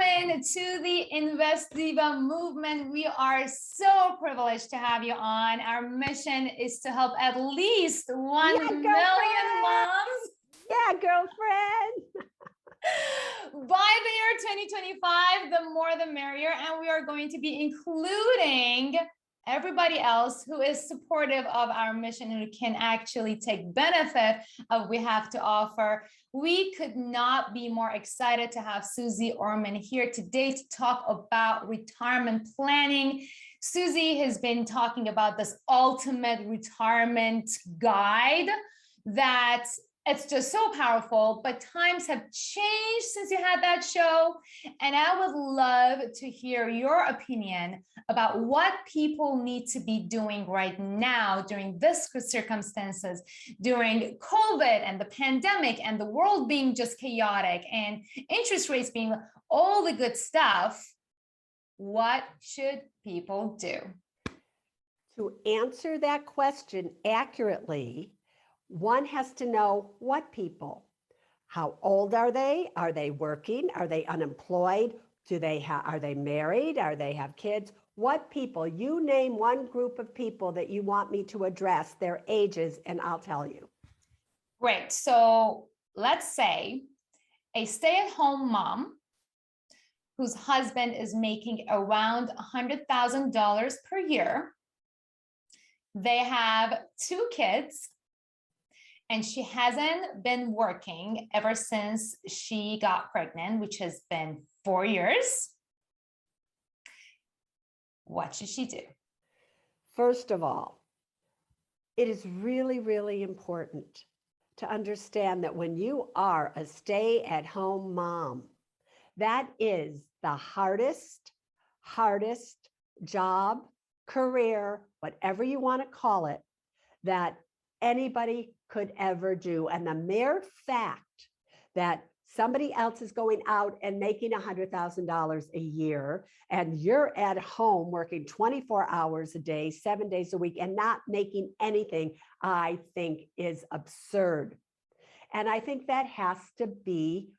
Welcome to the Invest Diva movement. We are so privileged to have you on. Our mission is to help at least 1 million moms. Yeah, girlfriend. By the year 2025, the more the merrier. And we are going to be including everybody else who is supportive of our mission and who can actually take benefit of what we have to offer. We could not be more excited to have Suze Orman here today to talk about retirement planning. Suze has been talking about this ultimate retirement guide that it's just so powerful, but times have changed since you had that show. And I would love to hear your opinion about what people need to be doing right now during this circumstances, during COVID and the pandemic and the world being just chaotic and interest rates being all the good stuff. What should people do? To answer that question accurately, one has to know what people. How old are they? Are they working? Are they unemployed? Are they married? Are they have kids? What people? You name one group of people that you want me to address, their ages, and I'll tell you. Great. So let's say a stay-at-home mom whose husband is making around $100,000 per year. They have 2 kids. And she hasn't been working ever since she got pregnant, which has been 4 years. What should she do? First of all, it is really, really important to understand that when you are a stay-at-home mom, that is the hardest job, career, whatever you want to call it, that anybody could ever do. And the mere fact that somebody else is going out and making $100,000 a year and you're at home working 24 hours a day, 7 days a week and not making anything, I think is absurd. And I think that has to be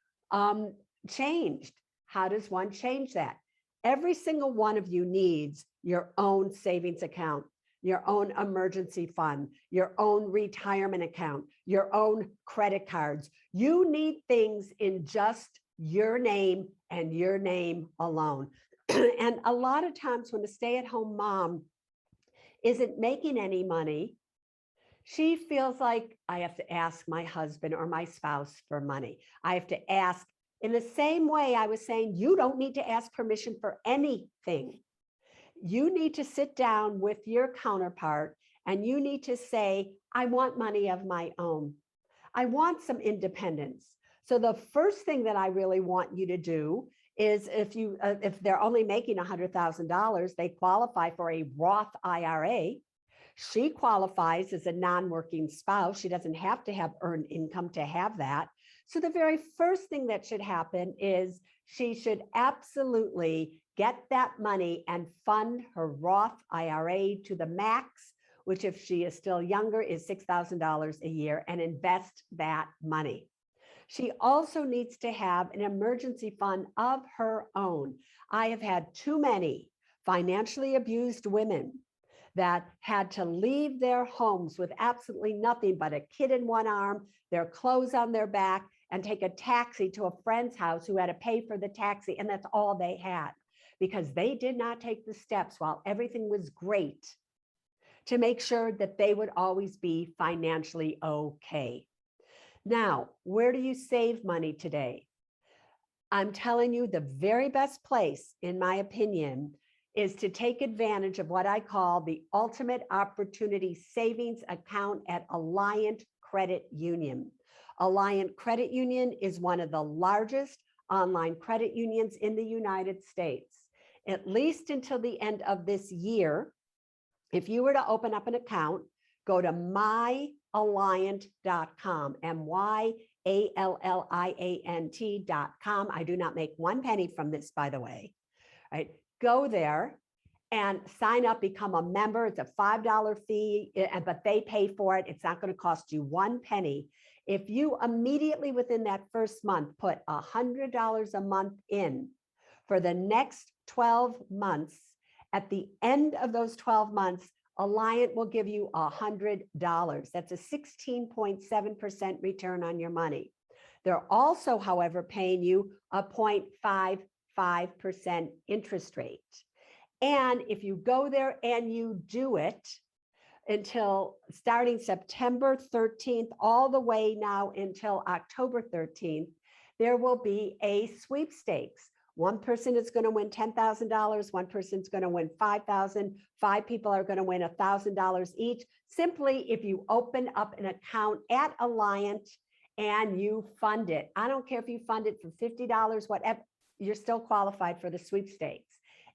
changed. How does one change that? Every single one of you needs your own savings account, your own emergency fund, your own retirement account, your own credit cards. You need things in just your name and your name alone. And a lot of times when a stay-at-home mom isn't making any money, she feels like I have to ask my husband or my spouse for money. I have to ask in the same way I was saying, you don't need to ask permission for anything. You need to sit down with your counterpart and you need to say, I want money of my own. I want some independence. So the first thing that I really want you to do is if they're only making $100,000, they qualify for a Roth IRA. She qualifies as a non-working spouse. She doesn't have to have earned income to have that. So the very first thing that should happen is she should absolutely get that money and fund her Roth IRA to the max, which if she is still younger is $6,000 a year, and invest that money. She also needs to have an emergency fund of her own. I have had too many financially abused women that had to leave their homes with absolutely nothing but a kid in one arm, their clothes on their back, and take a taxi to a friend's house who had to pay for the taxi, and that's all they had, because they did not take the steps while everything was great to make sure that they would always be financially okay. Now, where do you save money today? I'm telling you, the very best place, in my opinion, is to take advantage of what I call the ultimate opportunity savings account at Alliant Credit Union. Alliant Credit Union is one of the largest online credit unions in the United States. At least until the end of this year, if you were to open up an account, go to myalliant.com, myalliant.com. I do not make 1 penny from this, by the way. Right? Go there and sign up, become a member. It's a $5 fee, but they pay for it. It's not going to cost you 1 penny. If you immediately within that first month put $100 a month in for the next 12 months. At the end of those 12 months, Alliant will give you $100. That's a 16.7% return on your money. They're also, however, paying you a 0.55% interest rate. And if you go there and you do it until starting September 13th, all the way now until October 13th, there will be a sweepstakes. One person is going to win $10,000. One person's going to win $5,000. 5 people are going to win $1,000 each. Simply, if you open up an account at Alliant and you fund it, I don't care if you fund it for $50, whatever, you're still qualified for the sweepstakes.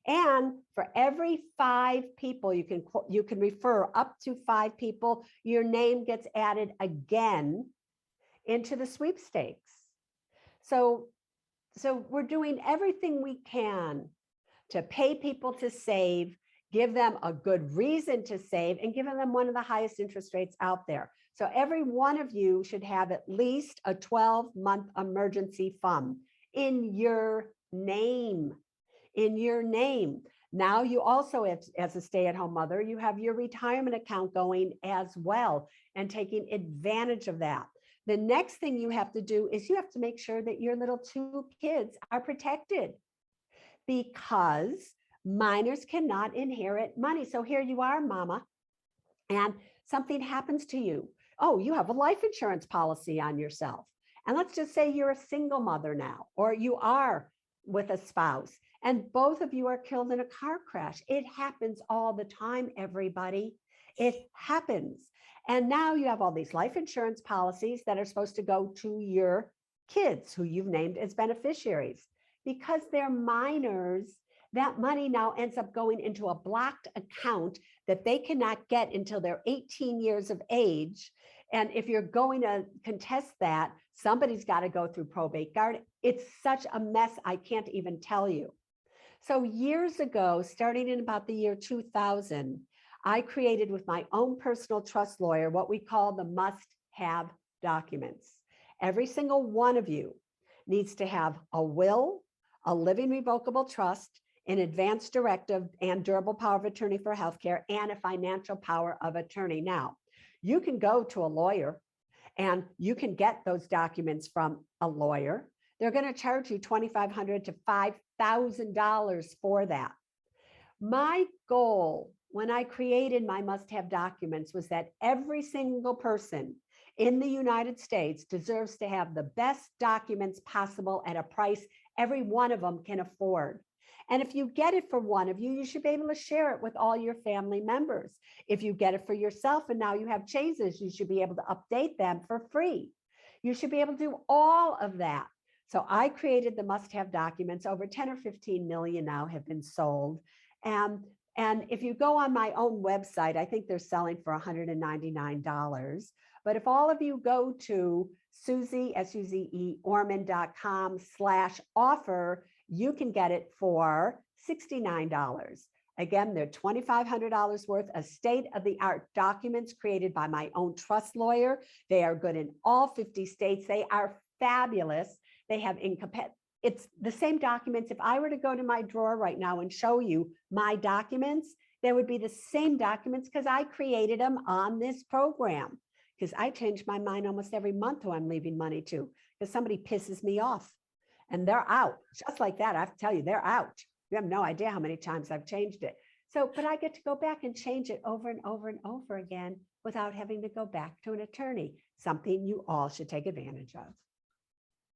And for every 5 people, you can refer up to 5 people, your name gets added again into the sweepstakes. So we're doing everything we can to pay people to save, give them a good reason to save, and give them one of the highest interest rates out there. So every one of you should have at least a 12-month emergency fund in your name. In your name. Now you also, as a stay-at-home mother, you have your retirement account going as well and taking advantage of that. The next thing you have to do is you have to make sure that your little 2 kids are protected, because minors cannot inherit money. So here you are, mama, and something happens to you. Oh, you have a life insurance policy on yourself. And let's just say you're a single mother now, or you are with a spouse, and both of you are killed in a car crash. It happens all the time, everybody. It happens. And now you have all these life insurance policies that are supposed to go to your kids who you've named as beneficiaries. Because they're minors, that money now ends up going into a blocked account that they cannot get until they're 18 years of age. And if you're going to contest that, somebody's got to go through probate guard. It's such a mess, I can't even tell you. So years ago, starting in about the year 2000, I created with my own personal trust lawyer what we call the must-have documents. Every single one of you needs to have a will, a living revocable trust, an advance directive and durable power of attorney for healthcare, and a financial power of attorney. Now, you can go to a lawyer and you can get those documents from a lawyer. They're going to charge you $2,500 to $5,000 for that. My goal when I created my must-have documents was that every single person in the United States deserves to have the best documents possible at a price every one of them can afford. And if you get it for one of you, you should be able to share it with all your family members. If you get it for yourself and now you have changes, you should be able to update them for free. You should be able to do all of that. So I created the must-have documents. Over 10 or 15 million now have been sold. And if you go on my own website, I think they're selling for $199. But if all of you go to Suze, S-U-Z-E, Orman.com/offer, you can get it for $69. Again, they're $2,500 worth of state-of-the-art documents created by my own trust lawyer. They are good in all 50 states. They are fabulous. They have it's the same documents. If I were to go to my drawer right now and show you my documents, they would be the same documents because I created them on this program. Because I change my mind almost every month who I'm leaving money to, because somebody pisses me off and they're out. Just like that, I have to tell you, they're out. You have no idea how many times I've changed it. So, but I get to go back and change it over and over and over again without having to go back to an attorney, something you all should take advantage of.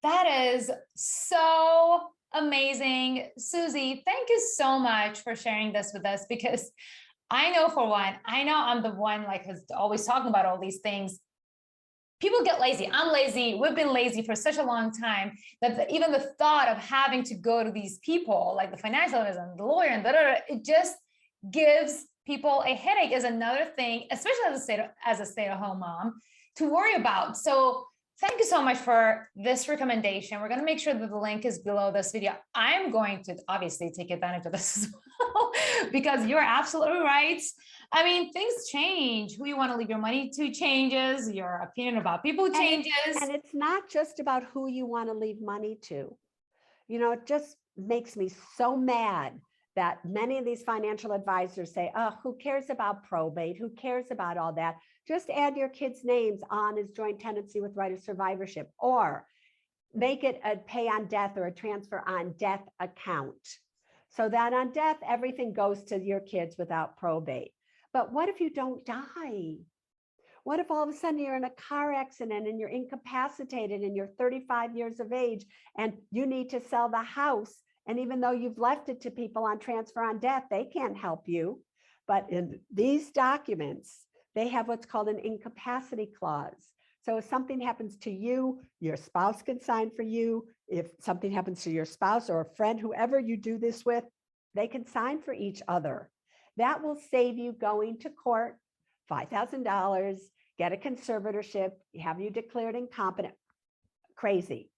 That is so amazing. Suze, thank you so much for sharing this with us, because I know for one, I know I'm the one like who's always talking about all these things. People get lazy. I'm lazy. We've been lazy for such a long time that even the thought of having to go to these people like the financial advisor and the lawyer and it just gives people a headache is another thing, especially as a stay-at-home mom, to worry about. So thank you so much for this recommendation. We're going to make sure that the link is below this video. I'm going to obviously take advantage of this as well, because you're absolutely right. I mean, things change. Who you want to leave your money to changes. Your opinion about people changes. And it's not just about who you want to leave money to. You know, just makes me so mad that many of these financial advisors say, oh, who cares about probate? Who cares about all that? Just add your kids' names on as joint tenancy with right of survivorship, or make it a pay on death or a transfer on death account. So that on death, everything goes to your kids without probate. But what if you don't die? What if all of a sudden you're in a car accident and you're incapacitated and you're 35 years of age and you need to sell the house? And even though you've left it to people on transfer on death, they can't help you. But in these documents, they have what's called an incapacity clause. So if something happens to you, your spouse can sign for you. If something happens to your spouse or a friend, whoever you do this with, they can sign for each other. That will save you going to court, $5,000, get a conservatorship, have you declared incompetent. Crazy.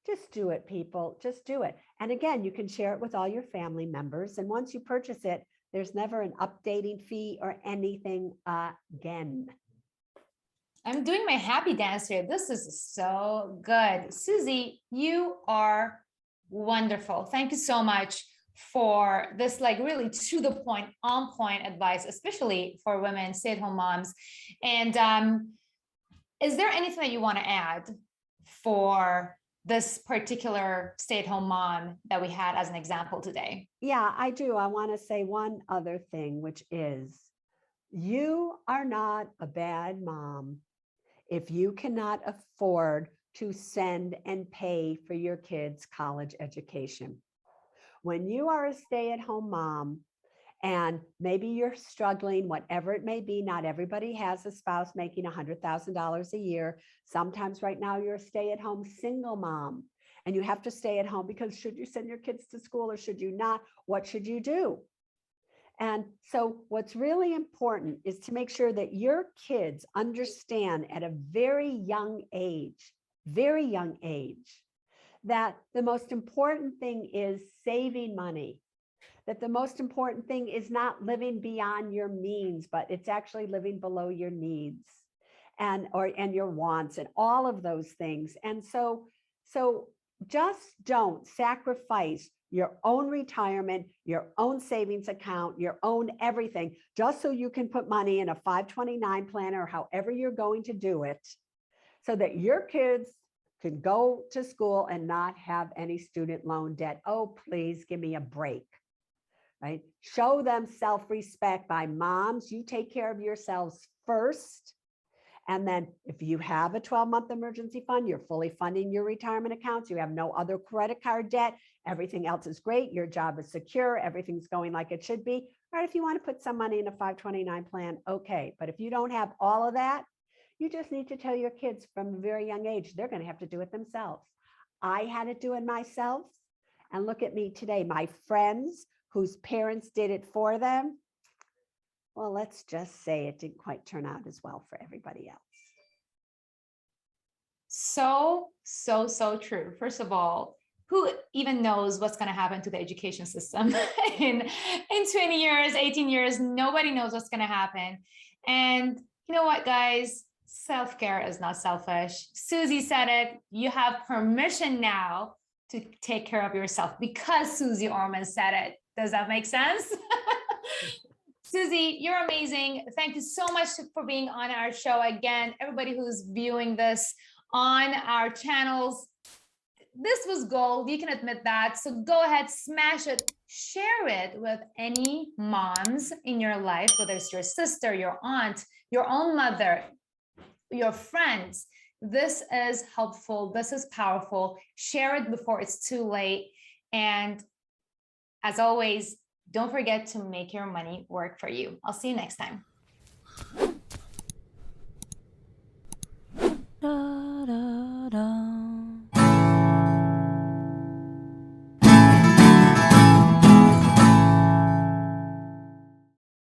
Just do it, people. Just do it. And again, you can share it with all your family members. And once you purchase it, there's never an updating fee or anything again. I'm doing my happy dance here. This is so good. Suze, you are wonderful. Thank you so much for this, like, really to the point, on point advice, especially for women, stay-at-home moms. And is there anything that you want to add for this particular stay-at-home mom that we had as an example today? Yeah, I do. I want to say one other thing, which is you are not a bad mom if you cannot afford to send and pay for your kids' college education. When you are a stay-at-home mom and maybe you're struggling, whatever it may be, not everybody has a spouse making $100,000 a year. Sometimes right now you're a stay-at-home single mom and you have to stay at home because should you send your kids to school or should you not? What should you do? And so what's really important is to make sure that your kids understand at a very young age, that the most important thing is saving money, that the most important thing is not living beyond your means, but it's actually living below your needs and your wants and all of those things. And so just don't sacrifice your own retirement, your own savings account, your own everything, just so you can put money in a 529 plan or however you're going to do it, so that your kids can go to school and not have any student loan debt. Oh, please give me a break, right? Show them self-respect. By moms, you take care of yourselves first. And then if you have a 12-month emergency fund, you're fully funding your retirement accounts, you have no other credit card debt, everything else is great, your job is secure, everything's going like it should be. All right, if you want to put some money in a 529 plan, okay. But if you don't have all of that, you just need to tell your kids from a very young age, they're going to have to do it themselves. I had to do it myself. And look at me today. My friends whose parents did it for them, well, let's just say it didn't quite turn out as well for everybody else. So true. First of all, who even knows what's going to happen to the education system in 20 years, 18 years? Nobody knows what's going to happen. And you know what, guys? Self-care is not selfish. Suze said it. You have permission now to take care of yourself because Suze Orman said it. Does that make sense? Suze, you're amazing. Thank you so much for being on our show. Again, everybody who's viewing this on our channels, this was gold. You can admit that. So go ahead, smash it, share it with any moms in your life, whether it's your sister, your aunt, your own mother, your friends. This is helpful. This is powerful. Share it before it's too late. And as always, don't forget to make your money work for you. I'll see you next time.